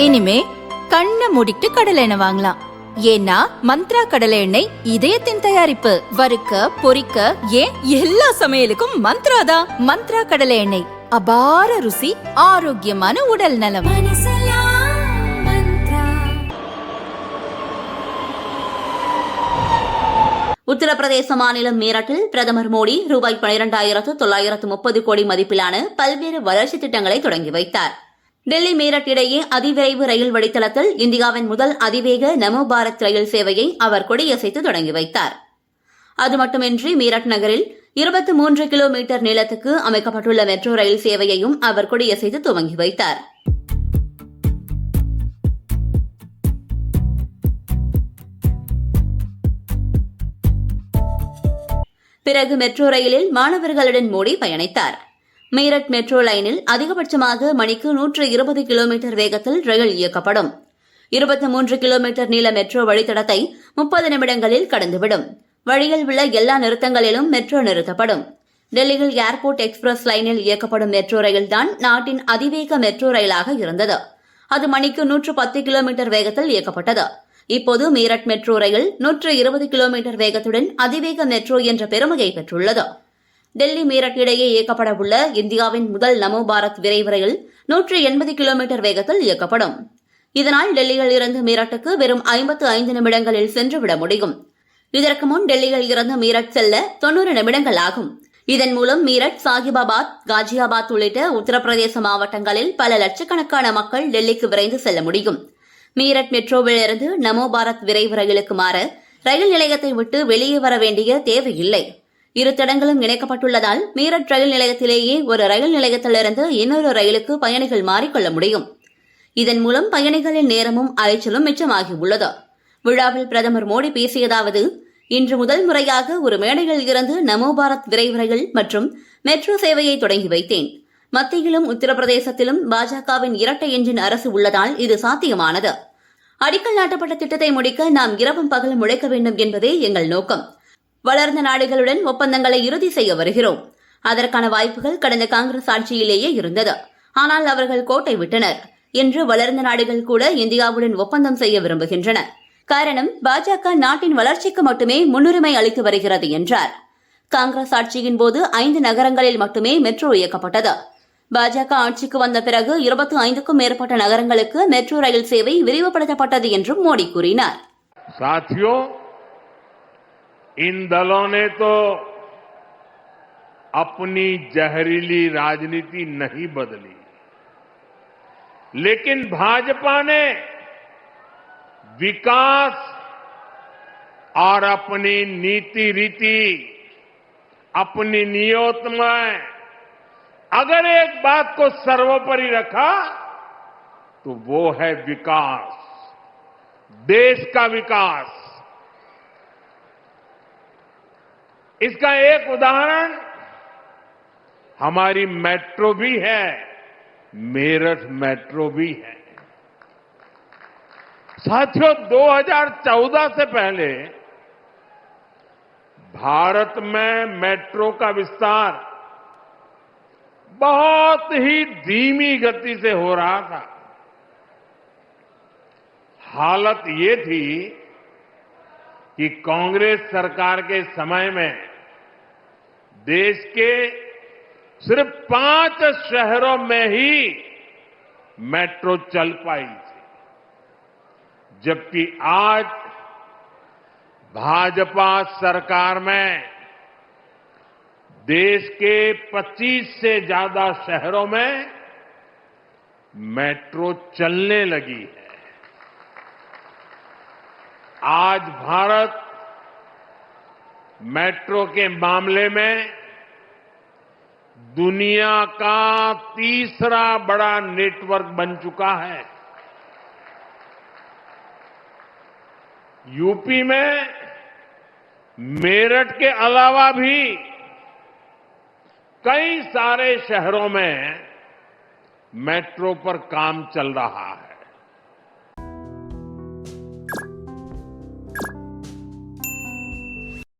இனிமே கண்ணை மூடிட்டு கடலை எண்ணெய் வாங்கலாம். ஏன்னா மந்த்ரா கடலை எண்ணெய் இதயத்தின் தயாரிப்பு. வறுக்க பொரிக்க ஏன் எல்லா சமையலுக்கும் மந்த்ரா தான். மந்த்ரா கடலை எண்ணெய், அபார ருசி, ஆரோக்கியமான உடல் நலம். உத்தரப்பிரதேச மாநிலம் மீரட்டில் பிரதமர் மோடி ரூபாய் 12,930 கோடி மதிப்பிலான பல்வேறு வளர்ச்சி திட்டங்களை தொடங்கி வைத்தார். டெல்லி மீரட் இடையே அதிவிரைவு ரயில் வழித்தளத்தில் இந்தியாவின் முதல் அதிவேக நமோ பாரத் ரயில் சேவையை அவர் கொடியசைத்து தொடங்கி வைத்தார். அது மட்டுமின்றி மீரட் நகரில் 23 கிலோமீட்டர் நீளத்துக்கு அமைக்கப்பட்டுள்ள மெட்ரோ ரயில் சேவையையும் அவர் கொடியசைத்து துவங்கி வைத்தார். பிறகு மெட்ரோ ரயிலில் மாணவர்களுடன் மோடி பயணித்தார். மீரட் மெட்ரோ லைனில் அதிகபட்சமாக மணிக்கு 120 கிலோமீட்டர் வேகத்தில் ரயில் இயக்கப்படும். 23 கிலோமீட்டர் நீள மெட்ரோ வழித்தடத்தை 30 நிமிடங்களில் கடந்துவிடும். வழியில் உள்ள எல்லா நிறுத்தங்களிலும் மெட்ரோ நிறுத்தப்படும். டெல்லியில் ஏர்போர்ட் எக்ஸ்பிரஸ் லைனில் இயக்கப்படும் மெட்ரோ ரயில்தான் நாட்டின் அதிவேக மெட்ரோ ரயிலாக இருந்தது. அது மணிக்கு 110 கிலோமீட்டர் வேகத்தில் இயக்கப்பட்டது. இப்போது மீரட் மெட்ரோ ரயில் 120 கிலோமீட்டர் வேகத்துடன் அதிவேக மெட்ரோ என்ற பெருமையை பெற்றுள்ளது. டெல்லி மீரட் இடையே இயக்கப்பட உள்ள இந்தியாவின் முதல் நமோ பாரத் விரைவு ரயில் 180 கிலோமீட்டர் வேகத்தில் இயக்கப்படும். இதனால் டெல்லியில் இருந்து மீரட்டுக்கு வெறும் 55 நிமிடங்களில் சென்றுவிட முடியும். இதற்கு முன் டெல்லியில் இருந்து மீரட் செல்ல 90 நிமிடங்கள் ஆகும். இதன் மூலம் மீரட், சாகிபாபாத், காஜியாபாத் உள்ளிட்ட உத்தரப்பிரதேச மாவட்டங்களில் பல லட்சக்கணக்கான மக்கள் டெல்லிக்கு விரைந்து செல்ல முடியும். மீரட் மெட்ரோவில் இருந்து நமோ பாரத் விரைவு ரயிலுக்கு மாற ரயில் நிலையத்தை விட்டு வெளியே வர வேண்டிய தேவையில்லை. இரு தடங்களும் இணைக்கப்பட்டுள்ளதால் மீரட் ரயில் நிலையத்திலேயே ஒரு ரயில் நிலையத்திலிருந்து இன்னொரு ரயிலுக்கு பயணிகள் மாறிக்கொள்ள முடியும். இதன் மூலம் பயணிகளின் நேரமும் அலைச்சலும் மிச்சமாகியுள்ளது. விழாவில் பிரதமர் மோடி பேசியதாவது: இன்று முதல் முறையாக ஒரு மேடையில் இருந்து நமோ பாரத் விரைவு ரயில் மற்றும் மெட்ரோ சேவையை தொடங்கி வைத்தேன். மத்தியிலும் உத்தரப்பிரதேசத்திலும் பாஜகவின் இரட்டை எஞ்சின் அரசு உள்ளதால் இது சாத்தியமானது. அடிக்கல் நாட்டப்பட்ட திட்டத்தை முடிக்க நாம் இரவும் பகலும் உழைக்க வேண்டும் என்பதே எங்கள் நோக்கம். வளர்ந்த நாடுகளுடன் ஒப்பந்தங்களை இறுதி செய்ய வருகிறோம். அதற்கான வாய்ப்புகள் கடந்த காங்கிரஸ் ஆட்சியிலேயே இருந்தது. ஆனால் அவர்கள் கோட்டை விட்டனர். இன்று வளர்ந்த நாடுகள் கூட இந்தியாவுடன் ஒப்பந்தம் செய்ய விரும்புகின்றன. காரணம், பாஜக நாட்டின் வளர்ச்சிக்கு மட்டுமே முன்னுரிமை அளித்து வருகிறது என்றார். காங்கிரஸ் ஆட்சியின் போது 5 நகரங்களில் மட்டுமே மெட்ரோ இயக்கப்பட்டது. பாஜக ஆட்சிக்கு வந்த பிறகு 25க்கும் மேற்பட்ட நகரங்களுக்கு மெட்ரோ ரயில் சேவை விரிவுபடுத்தப்பட்டது என்றும் மோடி கூறினார். साथियों, इन दलों ने तो अपनी जहरीली राजनीति नहीं बदली, लेकिन भाजपा ने विकास और अपनी नीति रीति, अपनी नियत में अगर एक बात को सर्वोपरि रखा तो वो है विकास, देश का विकास। इसका एक उदाहरण हमारी मेट्रो भी है, मेरठ मेट्रो भी है। साथियों, 2014 से पहले भारत में मेट्रो का विस्तार बहुत ही धीमी गति से हो रहा था। हालत ये थी कि कांग्रेस सरकार के समय में देश के सिर्फ 5 शहरों में ही मेट्रो चल पाई थी, जबकि आज भाजपा सरकार में देश के 25 से ज्यादा शहरों में मेट्रो चलने लगी है। आज भारत मेट्रो के मामले में दुनिया का तीसरा बड़ा नेटवर्क बन चुका है। यूपी में मेरठ के अलावा भी कई सारे शहरों में मेट्रो पर काम चल रहा है।